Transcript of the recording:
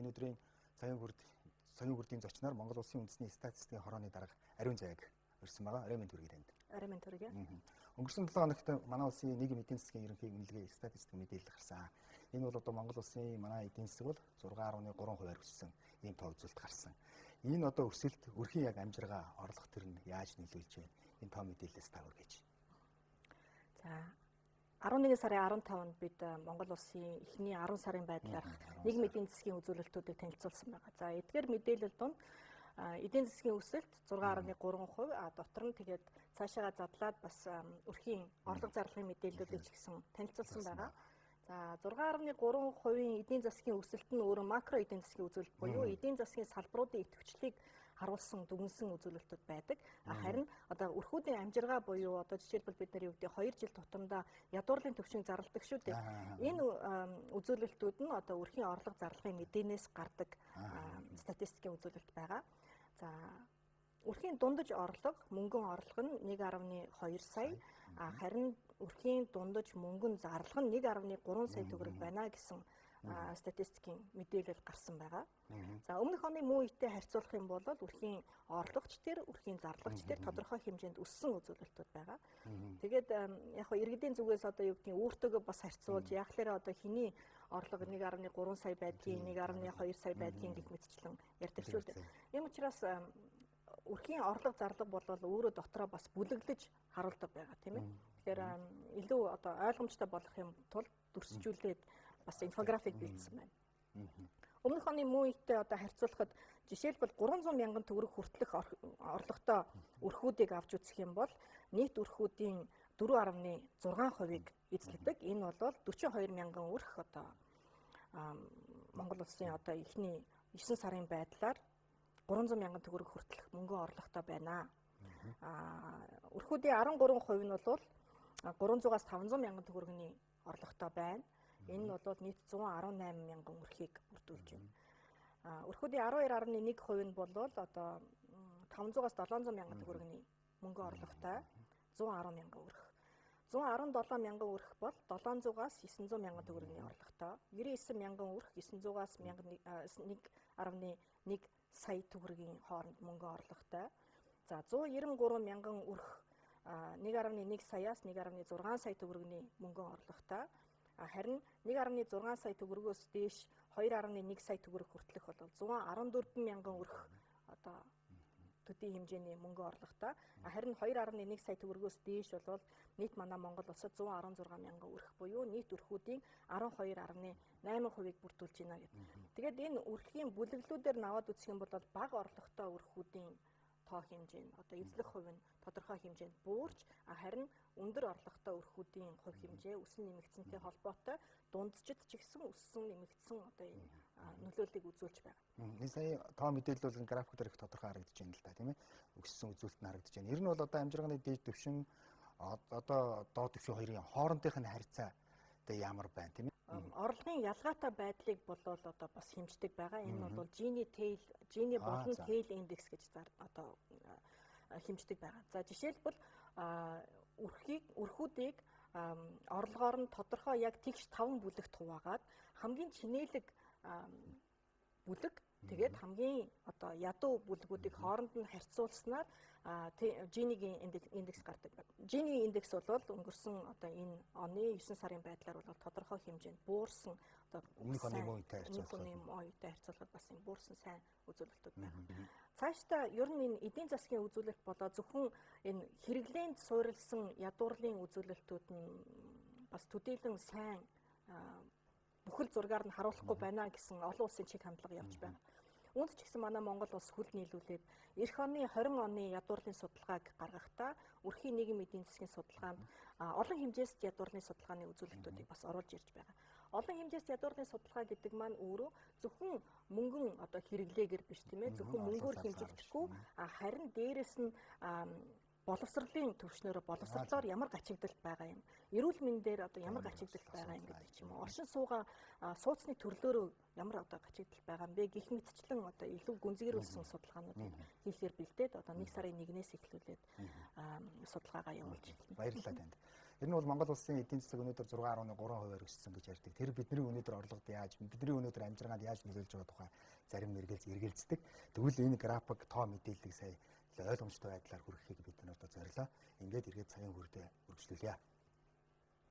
Энэ өдрийн соён хүрдийн зочноор Монгол Улсын үндэсний статистикийн хорооны дарга Ариун Зайг ирсэн байгаа. Орой минь төргий танд. Орой минь төргий. Өнгөрсөн 7 хоногт манай улсын нийгмийн эдийн засгийн ерөнхий үнэлгээ статистик мэдээлэл гарсан. Энэ бол одоо Монгол улсын манай эдийн засаг бол 6.3% өссөн ийм тоо үзүүлэлт гарсан. Энэ одоо өсөлт өрхийн яг амжиргаа орлого төр нь яаж нийлүүлж байна? Энэ тоо мэдээлэлээс та үргэлж. За 11 сарын 15-нд бид Монгол улсын эхний 10 сарын байдлаарх нийгмийн эдийн засгийн үзүүлэлтүүдийг танилцуулсан байгаа. За эдгээр мэдээлэл донд эдийн засгийн өсөлт 6.3%, дотор нь тэгээд цаашаа задлаад бас өрхийн орлого зарлагын мэдээллүүдийг ч гэсэн танилцуулсан байгаа. За 6.3%-ийн эдийн засгийн өсөлт нь өөрөө макро эдийн засгийн үзүүлэлт буюу эдийн засгийн салбаруудын идэвхжлийг харуулсан дүгнсэн үзүүлэлтүүд байдаг. Харин одоо өрхүүдийн амжиргаа буюу одоо жишээлбэл бид нар юу гэдэг 2 жил тутамдаа ядуурлын төвшинг зарладаг шүү дээ. Энэ үзүүлэлтүүд нь одоо өрхийн орлого зарлагын мэдээнээс гардаг статистикийн үзүүлэлт байгаа. За өрхийн дундаж орлого, мөнгөн орлого нь 1.2 сая, харин өрхийн дундаж мөнгөн зарлага нь 1.3 сая төгрөг байна гэсэн статистикийн мэдээлэл гарсан байгаа. За өмнөх оны мөн үетэй харьцуулах юм бол өрхийн орлогоч тэр, өрхийн зарлагч тэр тодорхой хэмжээнд өссөн үзүүлэлтүүд байгаа. Тэгээд яг хоо иргэдийн зүгээс одоо юу гэдгийг өөртөөгөө бас харьцуулж яахлаараа одоо хиний орлого 1.3 сая байдгийн, 1.2 сая байдгийн гэх мэтчлэн ярьдаг шүү дээ. Ийм учраас өрхийн орлого зарлага бол өөрөө дотроо бас бүлэглэж харуулдаг байгаа тийм ээ. Тэгэхээр илүү одоо ойлгомжтой болох юм тул дүрсжүүлээд бас инфографик бэлдсэн байна. Өмнөх оны мөн үетэй одоо харьцуулахад жишээлбэл 300 мянган төгрөг хүртэлх орлоготой өрхүүдийг авч үзэх юм бол нийт өрхүүдийн 4.6%-ийг эзлэдэг. Энэ бол 42 мянган өрх одоо Монгол улсын одоо эхний 9 сарын байдлаар 300 мянган төгрөг хүртэлх мөнгөн орлоготой байна. Өрхүүдийн 13% нь бол 300-аас 500 мянган төгрөгийн орлоготой байна. Энэ нь бол нийт 118 мянган өрхийг бүрдүүлж байна. Өрхүүдийн 12.1% нь бол одоо 500-аас 700 мянган төгрөгийн мөнгөн орлоготой 110 мянган өрх. 117 мянган өрх бол 700-аас 900 мянган төгрөгийн орлоготой. 99 мянган өрх 900-аас 1.1 сая төгрөгийн хооронд мөнгөн орлоготой. За 193 мянган өрх 1.1 саяас 1.6 сая төгрөгийн мөнгөн орлоготой. Харин 1.6 сая төгрөгөөс дээш 2.1 сая төгрөг хүртэлх бол 114 мянган өрх одоо төдий хэмжээний мөнгөн орлоготой. Харин 2.1 сая төгрөгөөс дээш бол нийт манай Монгол улсад 116 мянган өрх буюу нийт өрхүүдийн 12.8%-ийг бүрдүүлж байна гэдэг. Тэгээд энэ өрхийн бүлэглүүдээр наваад үзэх юм бол бага орлоготой өрхүүдийн тоо хэмжээ нь одоо эзлэх хувь нь тодорхой хэмжээнд буурч харин өндөр орлоготой өрхүүдийн хувь хэмжээ өсөн нэмэгдсэнтэй холбоотой дунджид ч гэсэн өссөн нэмэгдсэн одоо энэ нөлөөллийг үзүүлж байгаа. Энэ сая тоо мэдээлэл бол график дээр их тодорхой харагдаж байна л да тийм ээ. Өссөн үзүүлэлт нь харагдаж байна. Ер нь бол одоо амжиргааны дээд түвшин одоо доод түвшин хоёрын хоорондынх нь харьцаа одоо ямар байна тийм ээ. Орлогын ялгаатай байдлыг бол одоо бас хэмждэг байгаа. Энэ бол Gini болон Tail Index гэж одоо хэмждэг байгаа. За жишээлбэл өрхүүдийг орлогоор нь тодорхой яг тэгш 5 бүлэгт хуваагаад хамгийн чинээлэг бүлэг тэгээд хамгийн одоо ядуу бүлгүүдийг хооронд нь харьцуулснаар Gini-гийн индекс гардаг. Gini индекс бол өнгөрсөн одоо энэ оны 9 сарын байдлаар бол тодорхой хэмжээнд буурсан одоо өмнөх оны мөн үетэй харьцуулахад бас энэ буурсан сайн үзүүлэлтүүд байна. Цаашдаа ер нь энэ эдийн засгийн үзүүлэлт болоо зөвхөн энэ хэрэглээнд суурилсан ядуурлын үзүүлэлтүүд нь бас төдийлөн сайн бүхэл зургаар нь харуулахгүй байна гэсэн олон улсын чиг хандлага явж байна. Үүнд ч гэсэн манай Монгол улс хөл нийлүүлээд эх оны 20 оны ядуурлын судалгааг гаргахдаа өрхийн нийгмийн эдийн засгийн судалгаанд олон хэмжээст ядуурлын судалгааны үзүүлэлтүүдийг бас оруулж ирж байгаа. Олон хэмжээст ядуурлын судалгаа гэдэг маань өөрөө зөвхөн мөнгөн одоо хэрэглээгээр биш тийм ээ зөвхөн мөнгөөр хэмжигдэхгүй харин дээрэс нь боловсролын төвшнөөр боловсрлоор ямар гачигдалт байгаа юм. Эрүүл мэндээр одоо ямар гачигдалт байгаа юм гэдэг ч юм уу. Оршин суугаа сууцны төрлөөрөө ямар одоо гачигдалт байгаа юм бэ гэх мэтчлэн одоо илүү гүнзгийрүүлсэн судалгаануудыг хийхээр бэлдээд одоо 1 сарын 1-ээс эхлүүлээд судалгаагаа явуулж байна. Баярлалаа танд. Энэ нь бол Монгол улсын эдийн засаг өнөөдөр 6.3% өссөн гэж ярьдаг. Тэр бидний өнөөдөр орлогод яаж, бидний өнөөдөр амжиргаанд яаж нөлөөлж байгаа тухай зарим эргэлздэг. Тэгвэл энэ график тоо мэдээллийг сая ойлгомжтой байдлаар хүргэхийг бид нар одоо зорилоо. Ингээд эргээд цагийн хүрдэ үргэлжлүүлье.